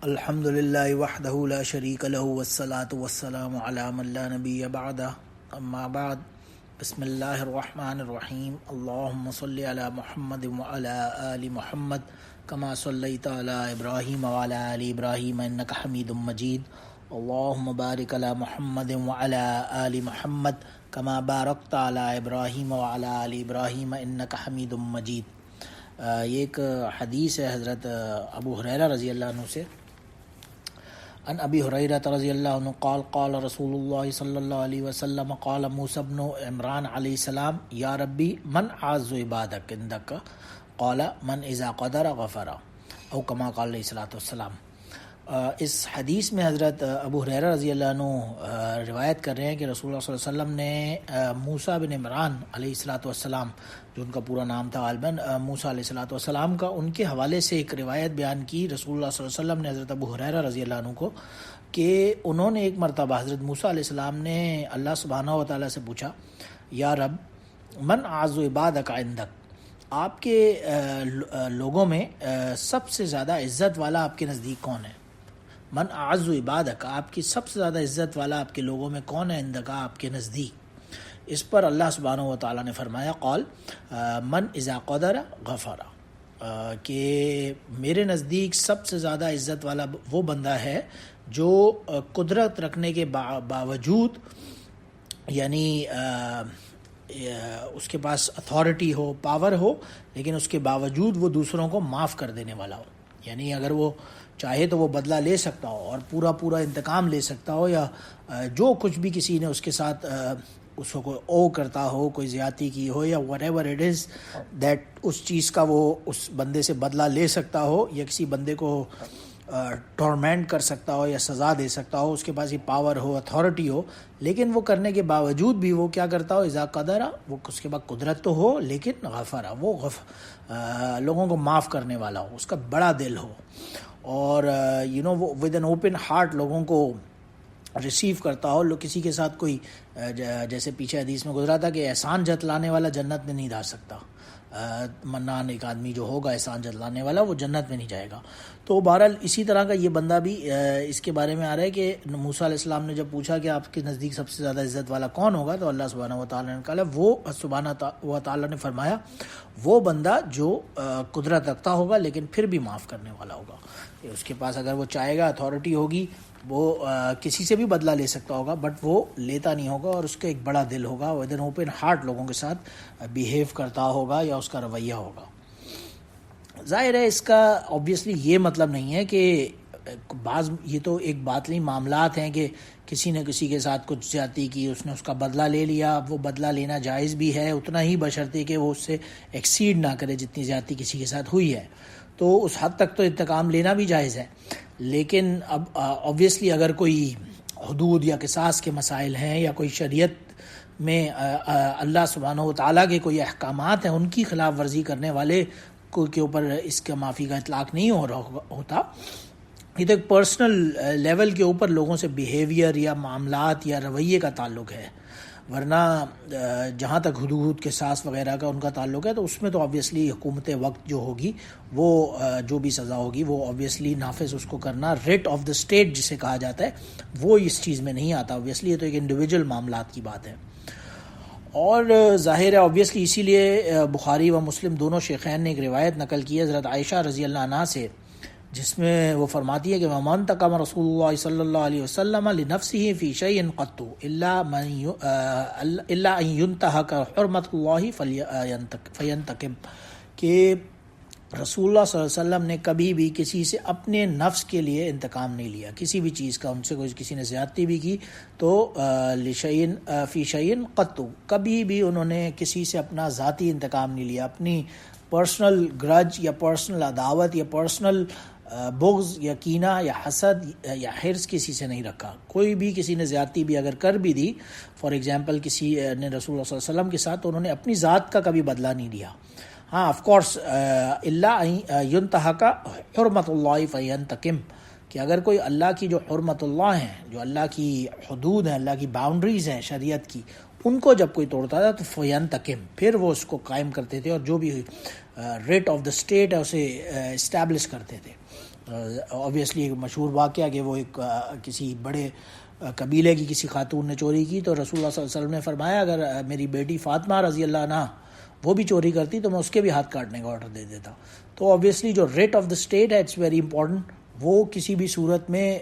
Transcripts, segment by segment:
الحمد للہ وحدہ لا شریک لہ والصلاة والسلام علی من لا نبی بعدہ اما بعد بسم اللہ الرحمن الرحیم اللہم صلی علی محمد وعلی آل محمد کما صلیت علی ابراہیم وعلی آل ابراہیم انک حمید مجید اللہم بارک علی محمد وعلی آل محمد کما بارکت علی ابراہیم وعلی آل ابراہیم انک حمید مجید۔ یہ ایک حدیث ہے حضرت ابو ہریرہ رضی اللہ عنہ سے۔ عن ابی ہریرہ رضی اللہ عنہ قال قال رسول اللہ صلی اللہ علیہ وسلم قال موسیٰ بن عمران علیہ السلام یا ربی من اعز عبادک عندک قال من اذا قدر غفر او کما قال علیہ الصلوۃ والسلام۔ اس حدیث میں حضرت ابو ہریرہ رضی اللہ عنہ روایت کر رہے ہیں کہ رسول اللہ صلی اللہ علیہ وسلم نے موسیٰ بن عمران علیہ الصلوۃ والسلام، جو ان کا پورا نام تھا غالباً موسیٰ علیہ الصلوۃ والسلام کا، ان کے حوالے سے ایک روایت بیان کی رسول اللہ صلی اللہ علیہ وسلم نے حضرت ابو ہریرہ رضی اللہ عنہ کو، کہ انہوں نے ایک مرتبہ حضرت موسیٰ علیہ السلام نے اللہ سبحانہ و تعالیٰ سے پوچھا یا رب من اعز عبادک عندک، آپ کے لوگوں میں سب سے زیادہ عزت والا آپ کے نزدیک کون ہے؟ من اعز عبادک، آپ کی سب سے زیادہ عزت والا آپ کے لوگوں میں کون ہے؟ عندک، آپ کے نزدیک۔ اس پر اللہ سبحانہ و تعالیٰ نے فرمایا قال من اذا قدر غفر، کہ میرے نزدیک سب سے زیادہ عزت والا وہ بندہ ہے جو قدرت رکھنے کے باوجود، یعنی اس کے پاس اتھارٹی ہو، پاور ہو، لیکن اس کے باوجود وہ دوسروں کو معاف کر دینے والا ہو۔ یعنی اگر وہ چاہے تو وہ بدلہ لے سکتا ہو اور پورا انتقام لے سکتا ہو، یا جو کچھ بھی کسی نے اس کے ساتھ اس کو کوئی او کرتا ہو، کوئی زیادتی کی ہو، یا whatever it is that اس چیز کا وہ اس بندے سے بدلہ لے سکتا ہو، یا کسی بندے کو ٹورمنٹ کر سکتا ہو یا سزا دے سکتا ہو، اس کے پاس یہ پاور ہو، اتھارٹی ہو، لیکن وہ کرنے کے باوجود بھی وہ کیا کرتا ہو؟ اذا قدر، وہ اس کے پاس قدرت تو ہو لیکن غفر، وہ لوگوں کو معاف کرنے والا ہو، اس کا بڑا دل ہو، اور وہ ود این اوپن ہارٹ لوگوں کو ریسیو کرتا ہو۔ لوگ کسی کے ساتھ کوئی، جیسے پیچھے حدیث میں گزرا تھا کہ احسان جتلانے والا جنت میں نہیں جا سکتا، منان ایک آدمی جو ہوگا احسان جتلانے والا وہ جنت میں نہیں جائے گا۔ تو بہرحال اسی طرح کا یہ بندہ بھی اس کے بارے میں آ رہا ہے کہ موسیٰ علیہ السلام نے جب پوچھا کہ آپ کے نزدیک سب سے زیادہ عزت والا کون ہوگا، تو اللہ سبحانہ و تعالیٰ نے کہا، وہ سبحانہ و تعالیٰ نے فرمایا وہ بندہ جو قدرت رکھتا ہوگا لیکن پھر بھی معاف کرنے والا ہوگا۔ اس کے پاس اگر وہ چاہے گا، اتھارٹی ہوگی، وہ کسی سے بھی بدلہ لے سکتا ہوگا، بٹ وہ لیتا نہیں ہوگا، اور اس کا ایک بڑا دل ہوگا، ود این اوپن ہارٹ لوگوں کے ساتھ بیہیو کرتا ہوگا، یا اس کا رویہ ہوگا۔ ظاہر ہے اس کا آبویسلی یہ مطلب نہیں ہے کہ بعض، یہ تو ایک باطنی معاملات ہیں کہ کسی نے کسی کے ساتھ کچھ زیادتی کی، اس نے اس کا بدلہ لے لیا، وہ بدلہ لینا جائز بھی ہے اتنا ہی، بشرطے کہ وہ اس سے ایکسیڈ نہ کرے جتنی زیادتی کسی کے ساتھ ہوئی ہے، تو اس حد تک تو انتقام لینا بھی جائز ہے۔ لیکن اب آبویسلی اگر کوئی حدود یا قصاص کے مسائل ہیں، یا کوئی شریعت میں اللہ سبحانہ و تعالیٰ کے کوئی احکامات ہیں، ان کی خلاف ورزی کرنے والے کے اوپر اس کا معافی کا اطلاق نہیں ہوتا۔ یہ تو ایک پرسنل لیول کے اوپر لوگوں سے بیہیویئر یا معاملات یا رویے کا تعلق ہے، ورنہ جہاں تک حدود قصاص وغیرہ کا ان کا تعلق ہے تو اس میں تو آبویسلی حکومت وقت جو ہوگی، وہ جو بھی سزا ہوگی وہ آبویسلی نافذ اس کو کرنا، ریٹ آف دا اسٹیٹ جسے کہا جاتا ہے، وہ اس چیز میں نہیں آتا۔ آبویسلی یہ تو ایک انڈیویجول معاملات کی بات ہے، اور ظاہر ہے آبویسلی اسی لیے بخاری و مسلم دونوں شیخین نے ایک روایت نقل کی ہے حضرت عائشہ رضی اللہ عنہا سے، جس میں وہ فرماتی ہے کہ وَمَا انتقم رسول اللہ صلی اللہ علیہ وسلم لنفسه فی شیء قط الا ان ينتهك حرمت اللہ فینتقم، کہ رسول اللہ صلی اللہ علیہ وسلم نے کبھی بھی کسی سے اپنے نفس کے لیے انتقام نہیں لیا، کسی بھی چیز کا، ان سے کوئی کسی نے زیادتی بھی کی تو لشیء فی شیء قط، کبھی بھی انہوں نے کسی سے اپنا ذاتی انتقام نہیں لیا، اپنی پرسنل گرج یا پرسنل عداوت یا پرسنل بغض یا کینہ یا حسد یا حرص کسی سے نہیں رکھا۔ کوئی بھی کسی نے زیادتی بھی اگر کر بھی دی، فار ایگزامپل کسی نے رسول اللہ صلی اللہ علیہ وسلم کے ساتھ، تو انہوں نے اپنی ذات کا کبھی بدلہ نہیں لیا۔ ہاں آف کورس الا ينتهك حرمت اللہ فینتقم، کہ اگر کوئی اللہ کی جو حرمت اللہ ہیں، جو اللہ کی حدود ہیں، اللہ کی باؤنڈریز ہیں شریعت کی، ان کو جب کوئی توڑتا تھا تو فینتقم، پھر وہ اس کو قائم کرتے تھے، اور جو بھی ریٹ آف دا اسٹیٹ ہے اسے اسٹیبلش کرتے تھے۔ آبویسلی ایک مشہور واقعہ کہ وہ ایک کسی بڑے قبیلے کی کسی خاتون نے چوری کی، تو رسول اللہ صلی اللہ علیہ وسلم نے فرمایا اگر میری بیٹی فاطمہ رضی اللہ عنہ وہ بھی چوری کرتی تو میں اس کے بھی ہاتھ کاٹنے کا آرڈر دے دیتا. تو آبویسلی جو ریٹ آف دا اسٹیٹ ہے اٹس ویری امپورٹنٹ، وہ کسی بھی صورت میں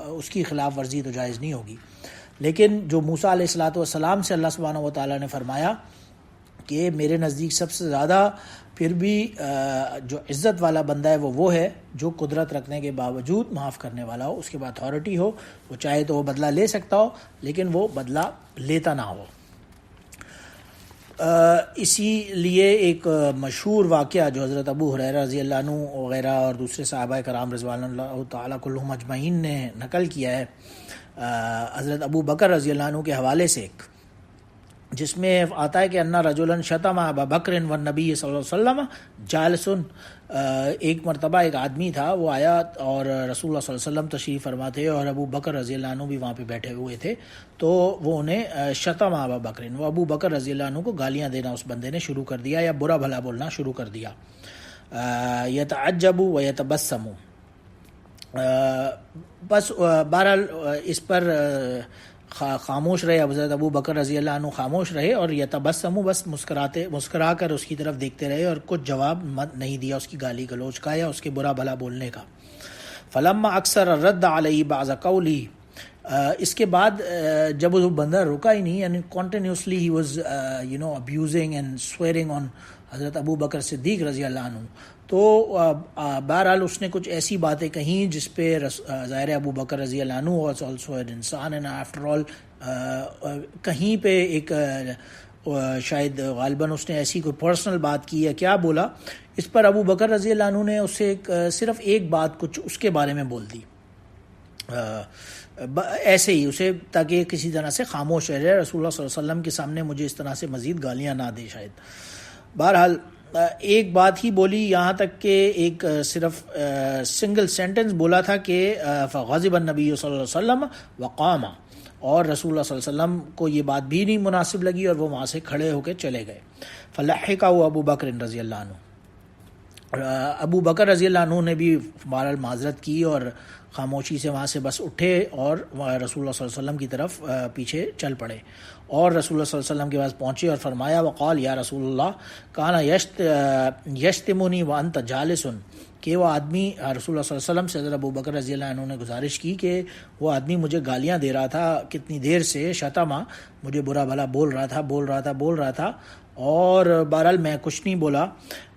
اس کی خلاف ورزی تو جائز نہیں ہوگی. لیکن جو موسیٰ علیہ الصلاۃ والسلام سے اللہ سبحانہ و تعالیٰ نے فرمایا کہ میرے نزدیک سب سے زیادہ پھر بھی جو عزت والا بندہ ہے وہ ہے جو قدرت رکھنے کے باوجود معاف کرنے والا ہو، اس کے بعد اتھارٹی ہو، وہ چاہے تو وہ بدلہ لے سکتا ہو لیکن وہ بدلہ لیتا نہ ہو. اسی لیے ایک مشہور واقعہ جو حضرت ابو ہریرہ رضی اللہ عنہ وغیرہ اور دوسرے صحابہ کرام رضوان اللہ تعالیٰ کلہم اجمعین نے نقل کیا ہے حضرت ابو بکر رضی اللہ عنہ کے حوالے سے، ایک جس میں آتا ہے کہ انا رجلا شتم ابا بکر والنبی صلی اللہ علیہ وسلم جالس. ایک مرتبہ ایک آدمی تھا، وہ آیا اور رسول اللہ صلی اللہ علیہ وسلم تشریف فرما تھے اور ابو بکر رضی اللہ عنہ بھی وہاں پہ بیٹھے ہوئے تھے. تو وہ انہیں شتم ابا بکر، وہ ابو بکر رضی اللہ عنہ کو گالیاں دینا اس بندے نے شروع کر دیا یا برا بھلا بولنا شروع کر دیا. یتعجب و یتبسم، بس بہرحال اس پر خاموش رہے. حضرت ابو بکر رضی اللہ عنہ خاموش رہے اور یتبسم، بس مسکرا کر اس کی طرف دیکھتے رہے اور کچھ جواب نہیں دیا اس کی گالی گلوچ کا یا اس کے برا بھلا بولنے کا. فلما اکثر رد علیہ بعض قولی، اس کے بعد جب وہ بندہ رکا ہی نہیں، یعنی کنٹینیوسلی ہی was abusing and swearing on حضرت ابو بکر صدیق رضی اللہ عنہ، تو بہرحال اس نے کچھ ایسی باتیں کہیں جس پہ ظاہر ابو بکر رضی اللہ عنہ واز آلسو این انسان اینڈ آفٹر آل کہیں پہ ایک شاید غالباً اس نے ایسی کوئی پرسنل بات کی ہے، کیا بولا اس پر ابو بکر رضی اللہ عنہ نے اسے صرف ایک بات کچھ اس کے بارے میں بول دی ایسے ہی اسے، تاکہ کسی طرح سے خاموش رہے، رسول اللہ صلی اللہ علیہ وسلم کے سامنے مجھے اس طرح سے مزید گالیاں نہ دے شاید. بہرحال ایک بات ہی بولی، یہاں تک کہ ایک صرف سنگل سینٹنس بولا تھا کہ فغضب النبی صلی اللہ علیہ وسلم وقام، اور رسول اللہ صلی اللہ علیہ وسلم کو یہ بات بھی نہیں مناسب لگی اور وہ وہاں سے کھڑے ہو کے چلے گئے. فلحقہ ابو بکر رضی اللہ عنہ، ابو بکر رضی اللہ عنہ نے بھی بہرحال معذرت کی اور خاموشی سے وہاں سے بس اٹھے اور رسول اللہ صلی اللہ علیہ وسلم کی طرف پیچھے چل پڑے اور رسول اللہ صلی اللہ علیہ وسلم کے پاس پہنچے اور فرمایا وقال یا رسول اللہ کانا یشتمونی وانت جالس، کہ وہ آدمی رسول اللہ صلی اللہ علیہ وسلم سے حضرت ابو بکر رضی اللہ عنہ نے گزارش کی کہ وہ آدمی مجھے گالیاں دے رہا تھا کتنی دیر سے، شتما، مجھے برا بھلا بول رہا تھا اور بہرحال میں کچھ نہیں بولا،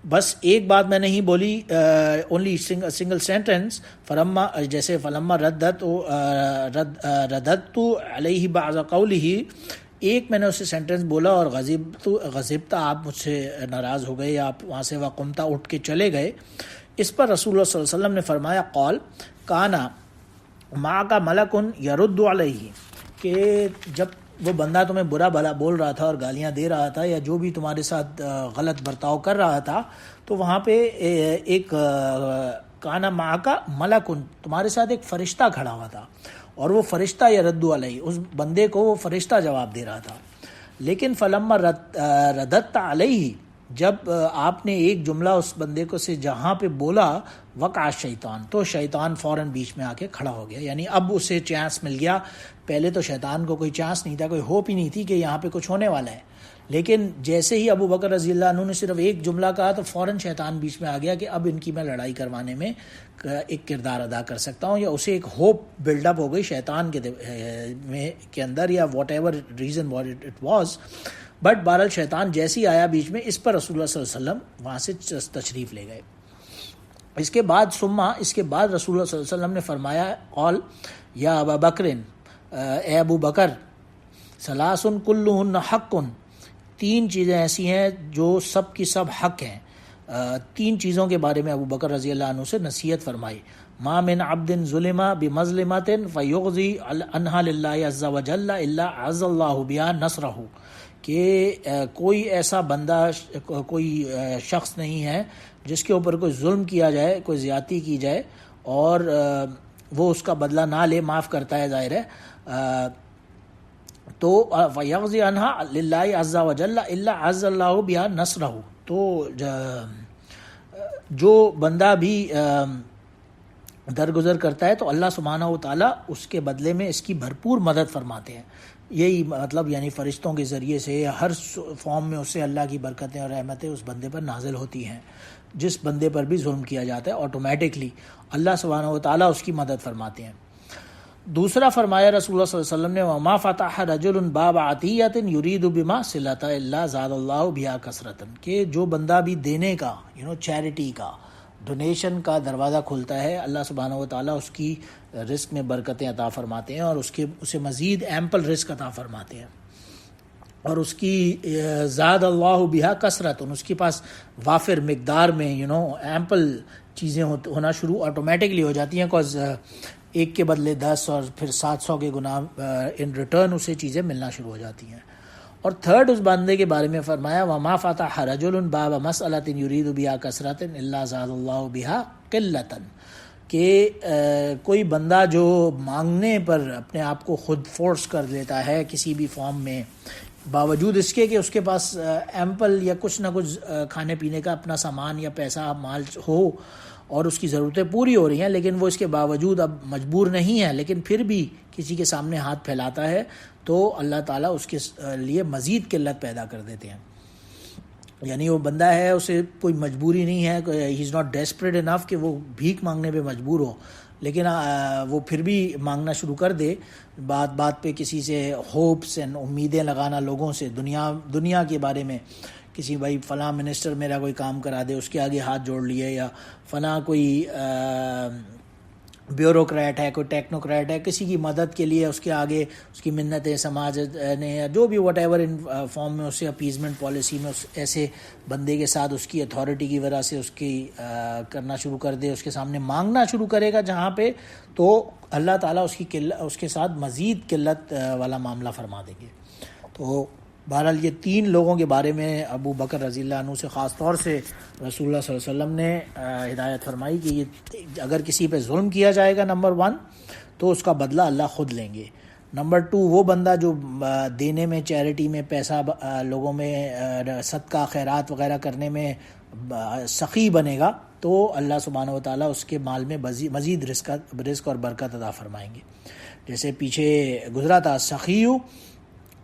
بس ایک بات میں نہیں بولی، اونلی سنگل سینٹنس، فلما رددت علیہ بعض قولہ، ایک میں نے اسے سینٹنس بولا اور غضبت، آپ مجھ سے ناراض ہو گئے یا آپ وہاں سے وقمتا اٹھ کے چلے گئے. اس پر رسول اللہ صلی اللہ علیہ وسلم نے فرمایا قال کانا معک ملک یرد علیہ، کہ جب وہ بندہ تمہیں برا بھلا بول رہا تھا اور گالیاں دے رہا تھا یا جو بھی تمہارے ساتھ غلط برتاؤ کر رہا تھا، تو وہاں پہ ایک کانا معک ملک، تمہارے ساتھ ایک فرشتہ کھڑا ہوا تھا اور وہ فرشتہ یرد علیہ، اس بندے کو وہ فرشتہ جواب دے رہا تھا. لیکن فلما رددت علیہ، جب آپ نے ایک جملہ اس بندے کو سے جہاں پہ بولا وقع شیطان، تو شیطان فوراً بیچ میں آ کے کھڑا ہو گیا، یعنی اب اسے چانس مل گیا. پہلے تو شیطان کو کوئی چانس نہیں تھا، کوئی ہوپ ہی نہیں تھی کہ یہاں پہ کچھ ہونے والا ہے، لیکن جیسے ہی ابو بکر رضی اللہ عنہ نے صرف ایک جملہ کہا تو فوراً شیطان بیچ میں آ گیا کہ اب ان کی میں لڑائی کروانے میں ایک کردار ادا کر سکتا ہوں، یا اسے ایک ہوپ بلڈ اپ ہو گئی شیطان کے اندر، یا what ever reason what it was. But بہرحال شیطان جیسی آیا بیچ میں، اس پر رسول اللہ صلی اللہ علیہ وسلم وہاں سے تشریف لے گئے. اس کے بعد رسول اللہ صلی اللہ علیہ وسلم نے فرمایا قال یا ابا بکر، اے ابو بکر، ثلاث کلہن حق، تین چیزیں ایسی ہیں جو سب کی سب حق ہیں. تین چیزوں کے بارے میں ابو بکر رضی اللہ عنہ سے نصیحت فرمائی. ما من عبد ظلم بمظلمۃ فیغضی عنہا للہ عز وجل الا عز اللہ بہا نصرہ، کہ کوئی ایسا بندہ، کوئی شخص نہیں ہے جس کے اوپر کوئی ظلم کیا جائے، کوئی زیادتی کی جائے اور وہ اس کا بدلہ نہ لے، معاف کرتا ہے ظاہر ہے، تو فیغضی عنہا للہ عز وجل الا عز اللہ بہا نصرہ، تو جو بندہ بھی درگزر کرتا ہے تو اللہ سبحانہ و تعالیٰ اس کے بدلے میں اس کی بھرپور مدد فرماتے ہیں. یہی مطلب یعنی فرشتوں کے ذریعے سے ہر فارم میں اس سے اللہ کی برکتیں اور رحمتیں اس بندے پر نازل ہوتی ہیں. جس بندے پر بھی ظلم کیا جاتا ہے آٹومیٹکلی اللہ سبحانہ و تعالیٰ اس کی مدد فرماتے ہیں. دوسرا فرمایا رسول اللہ صلی اللہ علیہ وسلم نے وما فتح رجل باب عطیۃ یرید بما صلۃ الا زاد اللہ بها کثرۃ، کہ جو بندہ بھی دینے کا چیریٹی کا ڈونیشن کا دروازہ کھولتا ہے اللہ سبحانہ و تعالیٰ اس کی رزق میں برکتیں عطا فرماتے ہیں اور اسے مزید ایمپل رزق عطا فرماتے ہیں، اور اس کی زاد اللہ بہا کثرت، اس کے پاس وافر مقدار میں ایمپل چیزیں ہونا شروع آٹومیٹکلی ہو جاتی ہیں، کاز ایک کے بدلے 10 اور پھر 700 کے گنا ان ریٹرن اسے چیزیں ملنا شروع ہو جاتی ہیں. اور تھرڈ اس بندے کے بارے میں فرمایا وما فتح رجل باب مسألۃ یرید بها کثرۃ الا زاد اللہ بها قلۃ، کہ کوئی بندہ جو مانگنے پر اپنے آپ کو خود فورس کر لیتا ہے کسی بھی فارم میں، باوجود اس کے کہ اس کے پاس ایمپل یا کچھ نہ کچھ کھانے پینے کا اپنا سامان یا پیسہ مال ہو اور اس کی ضرورتیں پوری ہو رہی ہیں، لیکن وہ اس کے باوجود اب مجبور نہیں ہے، لیکن پھر بھی کسی کے سامنے ہاتھ پھیلاتا ہے تو اللہ تعالیٰ اس کے لیے مزید قلت پیدا کر دیتے ہیں. یعنی وہ بندہ ہے، اسے کوئی مجبوری نہیں ہے، ہی از ناٹ ڈیسپریٹ انف کہ وہ بھیک مانگنے پہ مجبور ہو، لیکن وہ پھر بھی مانگنا شروع کر دے، بات پہ کسی سے ہوپس اینڈ امیدیں لگانا لوگوں سے دنیا کے بارے میں، کسی بھائی فلاں منسٹر میرا کوئی کام کرا دے، اس کے آگے ہاتھ جوڑ لیے، یا فلاں کوئی بیوروکریٹ ہے، کوئی ٹیکنوکریٹ ہے، کسی کی مدد کے لیے اس کے آگے اس کی منتیں سماج نے یا جو بھی واٹ ایور ان فارم میں اسے اپیزمنٹ پالیسی میں اس ایسے بندے کے ساتھ اس کی اتھارٹی کی وجہ سے اس کی کرنا شروع کر دے، اس کے سامنے مانگنا شروع کرے گا جہاں پہ، تو اللہ تعالیٰ اس کے ساتھ مزید قلت والا معاملہ فرما دیں گے. تو بہرحال یہ 3 لوگوں کے بارے میں ابو بکر رضی اللہ عنہ سے خاص طور سے رسول اللہ صلی اللہ علیہ وسلم نے ہدایت فرمائی کہ یہ اگر کسی پہ ظلم کیا جائے گا نمبر 1 تو اس کا بدلہ اللہ خود لیں گے. نمبر 2 وہ بندہ جو دینے میں، چیریٹی میں، پیسہ لوگوں میں صدقہ خیرات وغیرہ کرنے میں سخی بنے گا تو اللہ سبحانہ و تعالیٰ اس کے مال میں مزید رزق اور برکت عطا فرمائیں گے. جیسے پیچھے گزرا تھا، سخی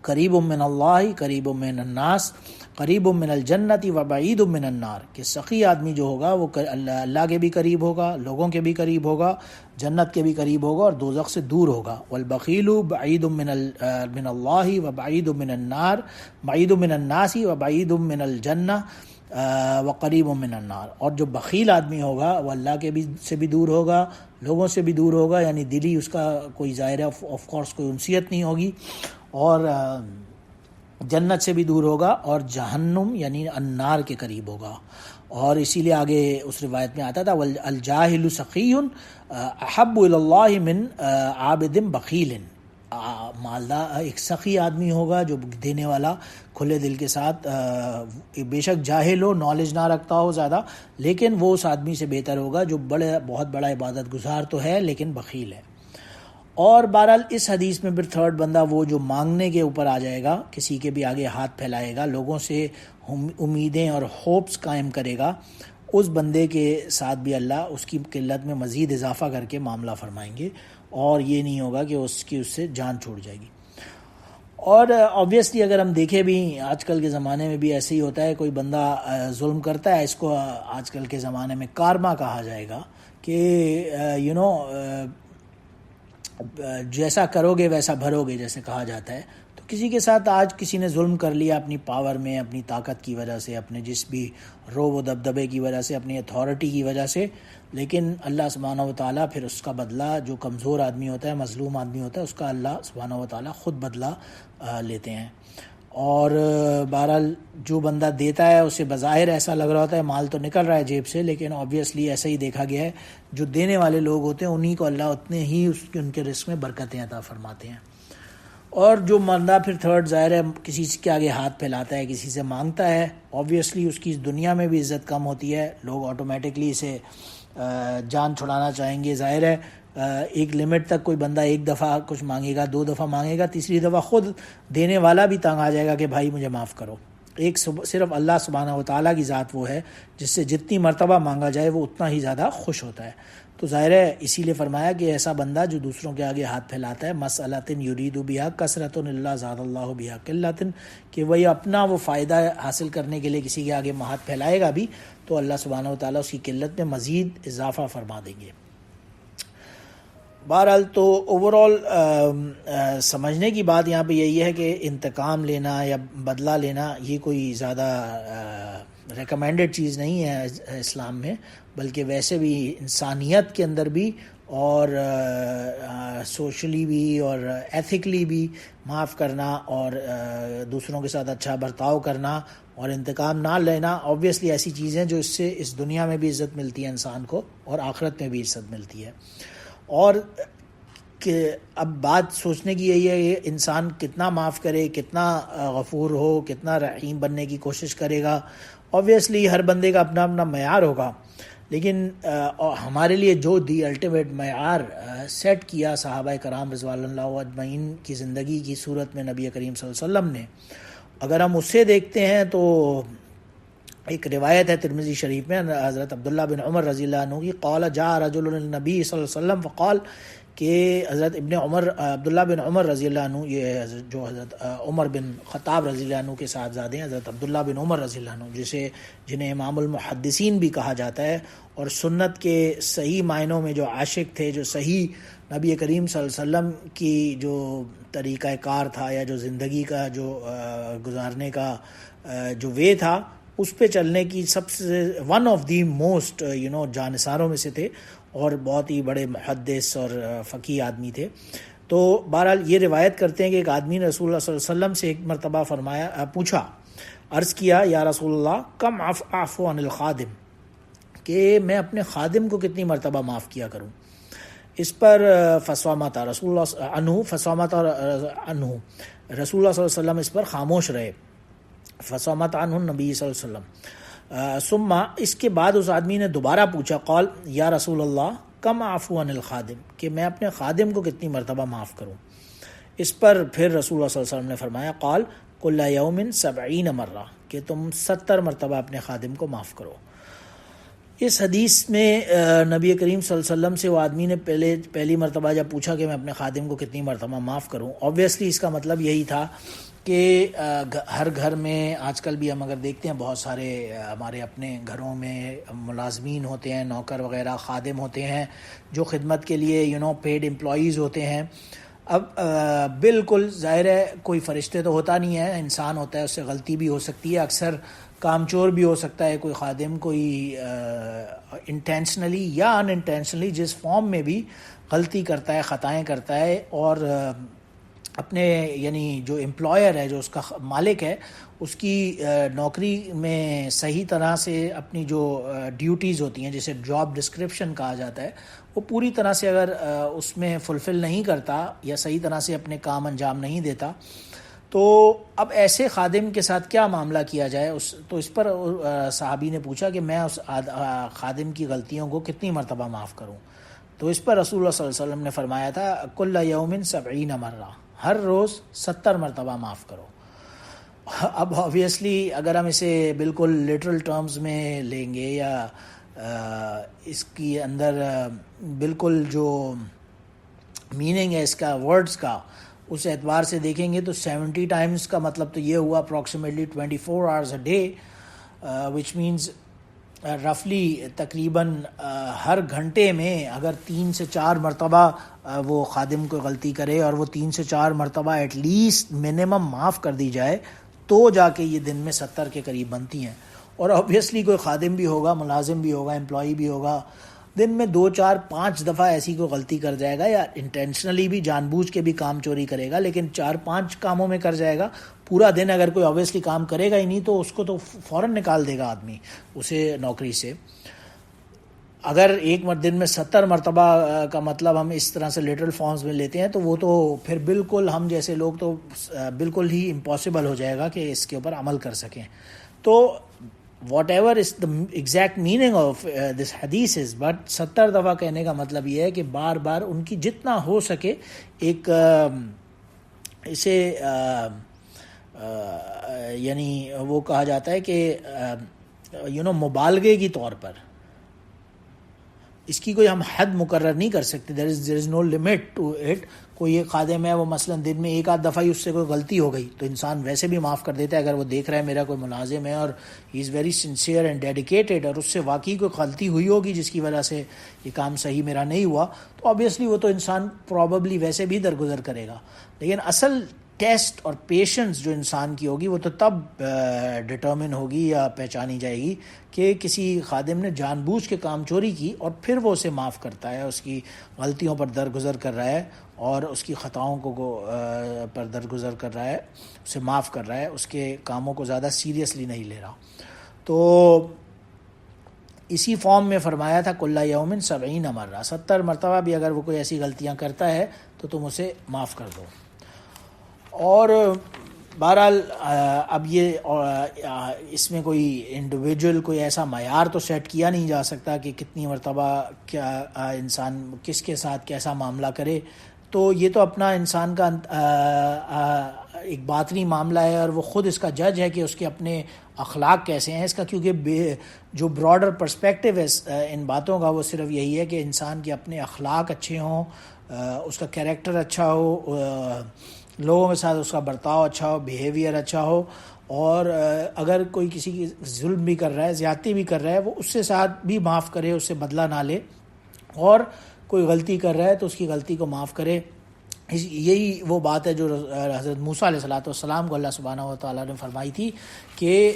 قریب من اللہ قریب من الناس قریب من الجنت و بعید من النار، کہ سخی آدمی جو ہوگا وہ اللہ کے بھی قریب ہوگا، لوگوں کے بھی قریب ہوگا، جنت کے بھی قریب ہوگا اور دوزخ سے دور ہوگا. والبخیل بعید من اللہ و بعید من النار بعید من الناس و بعید من الجنہ و قریب من النار. اور جو بخیل آدمی ہوگا وہ اللہ کے بھی سے بھی دور ہوگا، لوگوں سے بھی دور ہوگا، یعنی دلی اس کا کوئی ظاہر آف کورس کوئی انسیت نہیں ہوگی، اور جنت سے بھی دور ہوگا، اور جہنم یعنی النار کے قریب ہوگا. اور اسی لیے آگے اس روایت میں آتا تھا الجاہل سخی احب الی اللہ من عابد بخیل. مالدار ایک سخی آدمی ہوگا جو دینے والا کھلے دل کے ساتھ، بے شک جاہل ہو، نالج نہ رکھتا ہو زیادہ، لیکن وہ اس آدمی سے بہتر ہوگا جو بہت بڑا عبادت گزار تو ہے لیکن بخیل ہے. اور بہرحال اس حدیث میں پھر تھرڈ بندہ وہ جو مانگنے کے اوپر آ جائے گا، کسی کے بھی آگے ہاتھ پھیلائے گا، لوگوں سے امیدیں اور ہوپس قائم کرے گا، اس بندے کے ساتھ بھی اللہ اس کی قلت میں مزید اضافہ کر کے معاملہ فرمائیں گے، اور یہ نہیں ہوگا کہ اس سے جان چھوڑ جائے گی. اور آبویسلی اگر ہم دیکھیں بھی آج کل کے زمانے میں بھی ایسے ہی ہوتا ہے، کوئی بندہ ظلم کرتا ہے، اس کو آج کل کے زمانے میں کارما کہا جائے گا، کہ جیسا کرو گے ویسا بھرو گے جیسے کہا جاتا ہے. تو کسی کے ساتھ آج کسی نے ظلم کر لیا اپنی پاور میں، اپنی طاقت کی وجہ سے، اپنے جس بھی روب و دبدبے کی وجہ سے، اپنی اتھارٹی کی وجہ سے، لیکن اللہ سبحانہ و تعالیٰ پھر اس کا بدلہ، جو کمزور آدمی ہوتا ہے، مظلوم آدمی ہوتا ہے، اس کا اللہ سبحانہ و تعالیٰ خود بدلہ لیتے ہیں. اور بہرحال جو بندہ دیتا ہے اسے بظاہر ایسا لگ رہا ہوتا ہے مال تو نکل رہا ہے جیب سے، لیکن آبویسلی ایسا ہی دیکھا گیا ہے جو دینے والے لوگ ہوتے ہیں انہی کو اللہ اتنے ہی ان کے رزق میں برکتیں عطا فرماتے ہیں. اور جو بندہ پھر تھرڈ ظاہر ہے کسی کے آگے ہاتھ پھیلاتا ہے، کسی سے مانگتا ہے، آبویسلی اس کی دنیا میں بھی عزت کم ہوتی ہے، لوگ آٹومیٹکلی اسے جان چھڑانا چاہیں گے. ظاہر ہے ایک لمٹ تک کوئی بندہ ایک دفعہ کچھ مانگے گا، 2 دفعہ مانگے گا، تیسری دفعہ خود دینے والا بھی تنگ آ جائے گا کہ بھائی مجھے معاف کرو. صرف اللہ سبحانہ و تعالیٰ کی ذات وہ ہے جس سے جتنی مرتبہ مانگا جائے وہ اتنا ہی زیادہ خوش ہوتا ہے. تو ظاہر ہے اسی لیے فرمایا کہ ایسا بندہ جو دوسروں کے آگے ہاتھ پھیلاتا ہے مسئلۃ یرید بہا کثرۃ الا زاد اللہ بہا قلۃ، کہ وہی اپنا وہ فائدہ حاصل کرنے کے لیے کسی کے آگے ہاتھ پھیلائے گا بھی تو اللہ سبحانہ و تعالیٰ اس کی قلت میں مزید اضافہ فرما دیں گے۔ بہرحال تو اوور آل سمجھنے کی بات یہاں پہ یہی ہے کہ انتقام لینا یا بدلہ لینا یہ کوئی زیادہ ریکمینڈڈ چیز نہیں ہے اسلام میں، بلکہ ویسے بھی انسانیت کے اندر بھی اور سوشلی بھی اور ایتھیکلی بھی معاف کرنا اور دوسروں کے ساتھ اچھا برتاؤ کرنا اور انتقام نہ لینا آبویسلی ایسی چیزیں جو اس سے اس دنیا میں بھی عزت ملتی ہے انسان کو اور آخرت میں بھی عزت ملتی ہے۔ اور کہ اب بات سوچنے کی یہی ہے کہ انسان کتنا معاف کرے، کتنا غفور ہو، کتنا رحیم بننے کی کوشش کرے گا۔ آبویسلی ہر بندے کا اپنا اپنا معیار ہوگا، لیکن ہمارے لیے جو دی الٹیمیٹ معیار سیٹ کیا صحابہ کرام رضوان اللہ اجمعین کی زندگی کی صورت میں نبی کریم صلی اللہ علیہ وسلم نے، اگر ہم اسے دیکھتے ہیں تو ایک روایت ہے ترمذی شریف میں حضرت عبداللہ بن عمر رضی اللہ عنہ کی، قال جاء رجل النبی صلی اللہ علیہ وسلم فقال، کہ حضرت عبداللہ بن عمر رضی اللہ عنہ، یہ جو حضرت عمر بن خطاب رضی اللہ عنہ کے صاحبزادے ہیں، حضرت عبداللہ بن عمر رضی اللہ عنہ جنہیں امام المحدثین بھی کہا جاتا ہے، اور سنت کے صحیح معنوں میں جو عاشق تھے، جو صحیح نبی کریم صلی اللہ علیہ وسلم کی جو طریقہ کار تھا یا جو زندگی کا جو گزارنے کا جو وے تھا اس پہ چلنے کی سب سے ون آف دی موسٹ جانثاروں میں سے تھے، اور بہت ہی بڑے محدث اور فقیہ آدمی تھے۔ تو بہرحال یہ روایت کرتے ہیں کہ ایک آدمی نے رسول اللہ صلی اللہ علیہ وسلم سے ایک مرتبہ پوچھا، عرض کیا یا رسول اللہ کم اعفو عن الخادم، کہ میں اپنے خادم کو کتنی مرتبہ معاف کیا کروں۔ اس پر فصامت رسول اللہ عنہ رسول اللہ صلی اللہ علیہ وسلم اس پر خاموش رہے، فصامت عنہ نبی صلی اللہ علیہ وسلم۔ ثم اس کے بعد اس آدمی نے دوبارہ پوچھا، قال یا رسول اللہ کم اعفو عن الخادم، کہ میں اپنے خادم کو کتنی مرتبہ معاف کروں۔ اس پر پھر رسول اللہ صلی اللہ علیہ وسلم نے فرمایا، قال کل یوم 70 مرہ، کہ تم 70 مرتبہ اپنے خادم کو معاف کرو۔ اس حدیث میں نبی کریم صلی اللہ علیہ وسلم سے وہ آدمی نے پہلی مرتبہ جب پوچھا کہ میں اپنے خادم کو کتنی مرتبہ معاف کروں، آبویسلی اس کا مطلب یہی تھا کہ ہر گھر میں آج کل بھی ہم اگر دیکھتے ہیں بہت سارے ہمارے اپنے گھروں میں ملازمین ہوتے ہیں، نوکر وغیرہ خادم ہوتے ہیں جو خدمت کے لیے پیڈ امپلائیز ہوتے ہیں۔ اب بالکل ظاہر ہے کوئی فرشتے تو ہوتا نہیں ہے، انسان ہوتا ہے، اس سے غلطی بھی ہو سکتی ہے، اکثر کام چور بھی ہو سکتا ہے کوئی خادم، کوئی انٹینشنلی یا ان انٹینشنلی جس فارم میں بھی غلطی کرتا ہے، خطائیں کرتا ہے، اور اپنے جو امپلائر ہے، جو اس کا مالک ہے، اس کی نوکری میں صحیح طرح سے اپنی جو ڈیوٹیز ہوتی ہیں جسے جاب ڈسکرپشن کہا جاتا ہے، وہ پوری طرح سے اگر اس میں فلفل نہیں کرتا یا صحیح طرح سے اپنے کام انجام نہیں دیتا، تو اب ایسے خادم کے ساتھ کیا معاملہ کیا جائے؟ تو اس پر صحابی نے پوچھا کہ میں اس خادم کی غلطیوں کو کتنی مرتبہ معاف کروں؟ تو اس پر رسول اللہ صلی اللہ علیہ وسلم نے فرمایا تھا کل یوم 70 مرہ، ہر روز 70 مرتبہ معاف کرو۔ اب آبویسلی اگر ہم اسے بالکل لٹرل ٹرمز میں لیں گے یا اس کی اندر بالکل جو میننگ ہے اس کا ورڈز کا اس اعتبار سے دیکھیں گے تو 70 ٹائمز کا مطلب تو یہ ہوا approximately 24 hours a day which means رفلی تقریباً ہر گھنٹے میں اگر 3 سے 4 مرتبہ وہ خادم کو غلطی کرے اور وہ 3 سے 4 مرتبہ ایٹ لیسٹ منیمم معاف کر دی جائے تو جا کے یہ دن میں 70 کے قریب بنتی ہیں۔ اور آبویسلی کوئی خادم بھی ہوگا، ملازم بھی ہوگا، امپلائی بھی ہوگا، دن میں 2 4 5 دفعہ ایسی کوئی غلطی کر جائے گا یا انٹینشنلی بھی جان بوجھ کے بھی کام چوری کرے گا، لیکن 4 5 کاموں میں کر جائے گا۔ پورا دن اگر کوئی آبویسلی کام کرے گا ہی نہیں تو اس کو تو فوراً نکال دے گا آدمی اسے نوکری سے۔ اگر ایک دن میں 70 مرتبہ کا مطلب ہم اس طرح سے لٹرل فارمز میں لیتے ہیں تو وہ تو پھر بالکل ہم جیسے لوگ تو بالکل ہی امپاسبل ہو جائے گا کہ اس کے اوپر عمل کر سکیں۔ تو whatever is the exact meaning of this حدیث از، بٹ 70 دفعہ کہنے کا مطلب یہ ہے کہ بار بار ان کی جتنا ہو سکے ایک اسے وہ کہا جاتا ہے کہ مبالغے کی طور پر اس کی کوئی ہم حد مقرر نہیں کر سکتے. دیر از نو لمٹ ٹو اٹ. کوئی ایک خادم ہے وہ مثلا دن میں ایک آدھ دفعہ ہی اس سے کوئی غلطی ہو گئی تو انسان ویسے بھی معاف کر دیتا ہے اگر وہ دیکھ رہا ہے میرا کوئی ملازم ہے اور he is very sincere and dedicated اور اس سے واقعی کوئی غلطی ہوئی ہوگی جس کی وجہ سے یہ کام صحیح میرا نہیں ہوا, تو آبویسلی وہ تو انسان پروبیبلی ویسے بھی درگزر کرے گا. لیکن اصل ٹیسٹ اور پیشنس جو انسان کی ہوگی وہ تو تب ڈٹرمن ہوگی یا پہچانی جائے گی کہ کسی خادم نے جان بوجھ کے کام چوری کی اور پھر وہ اسے معاف کرتا ہے, اس کی غلطیوں پر درگزر کر رہا ہے اور اس کی خطاؤں کو پر درگزر کر رہا ہے, اسے معاف کر رہا ہے, اس کے کاموں کو زیادہ سیریسلی نہیں لے رہا. تو اسی فارم میں فرمایا تھا کل یوم 70 مرہ, 70 مرتبہ بھی اگر وہ کوئی ایسی غلطیاں کرتا ہے تو تم اسے معاف کر دو. اور بہرحال اب یہ اس میں کوئی انڈیویجول کوئی ایسا معیار تو سیٹ کیا نہیں جا سکتا کہ کتنی مرتبہ کیا انسان کس کے ساتھ کیسا معاملہ کرے. تو یہ تو اپنا انسان کا ایک باطنی معاملہ ہے اور وہ خود اس کا جج ہے کہ اس کے اپنے اخلاق کیسے ہیں اس کا, کیونکہ جو براڈر پرسپیکٹیو ہے ان باتوں کا وہ صرف یہی ہے کہ انسان کے اپنے اخلاق اچھے ہوں, اس کا کیریکٹر اچھا ہو, لوگوں کے ساتھ اس کا برتاؤ اچھا ہو, بیہیویئر اچھا ہو, اور اگر کوئی کسی کی ظلم بھی کر رہا ہے, زیادتی بھی کر رہا ہے, وہ اس سے ساتھ بھی معاف کرے, اس سے بدلہ نہ لے, اور کوئی غلطی کر رہا ہے تو اس کی غلطی کو معاف کرے. یہی وہ بات ہے جو حضرت موسیٰ علیہ السلام کو اللہ سبحانہ و تعالیٰ نے فرمائی تھی کہ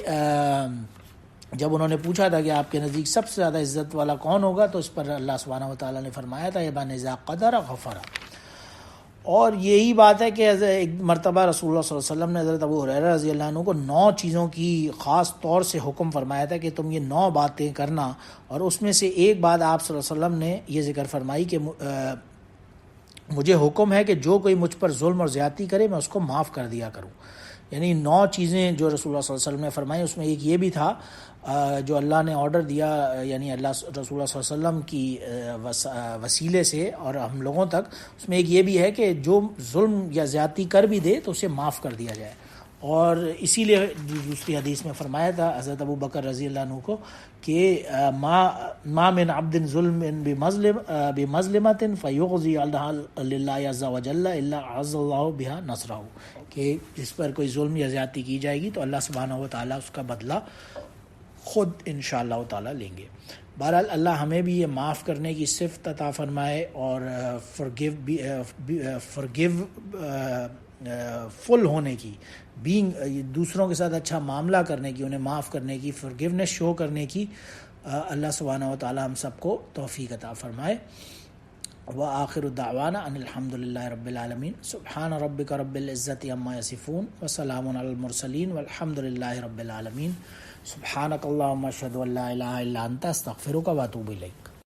جب انہوں نے پوچھا تھا کہ آپ کے نزدیک سب سے زیادہ عزت والا کون ہوگا, تو اس پر اللہ سبحانہ و تعالیٰ نے فرمایا تھا یبان اذا قدر غفر. اور یہی بات ہے کہ ایک مرتبہ رسول اللہ صلی اللہ علیہ وسلم نے حضرت ابو ہریرہ رضی اللہ عنہ کو 9 چیزوں کی خاص طور سے حکم فرمایا تھا کہ تم یہ 9 باتیں کرنا, اور اس میں سے ایک بات آپ صلی اللہ علیہ وسلم نے یہ ذکر فرمائی کہ مجھے حکم ہے کہ جو کوئی مجھ پر ظلم اور زیادتی کرے میں اس کو معاف کر دیا کروں. یعنی 9 چیزیں جو رسول اللہ صلی اللہ علیہ وسلم نے فرمائی, اس میں ایک یہ بھی تھا جو اللہ نے آرڈر دیا, یعنی اللہ رسول اللہ صلی اللہ علیہ وسلم کی وسیلے سے اور ہم لوگوں تک, اس میں ایک یہ بھی ہے کہ جو ظلم یا زیادتی کر بھی دے تو اسے معاف کر دیا جائے. اور اسی لیے دوسری حدیث میں فرمایا تھا حضرت ابو بکر رضی اللہ عنہ کو کہ ما من عبد ظلم بمظلمۃ فیغضی للہ عز وجل الا عز اللہ بہا نصرہ, کہ جس پر کوئی ظلم یا زیادتی کی جائے گی تو اللہ سبحانہ و تعالیٰ اس کا بدلہ خود انشاءاللہ تعالیٰ لیں گے. بہرحال اللہ ہمیں بھی یہ معاف کرنے کی صفت عطا فرمائے اور forgive فل ہونے کی, دوسروں کے ساتھ اچھا معاملہ کرنے کی, انہیں معاف کرنے کی, forgiveness شو کرنے کی اللہ سبحانہ و تعالیٰ ہم سب کو توفیق عطا فرمائے. وآخر دعوانا ان الحمد للہ رب العالمین. سبحان ربک رب العزت عما یصفون وسلام علی المرسلین والحمد للہ رب العالمین. سبحانک اللہم اشہد ان لا الہ الا انت استغفرک واتوب الیک.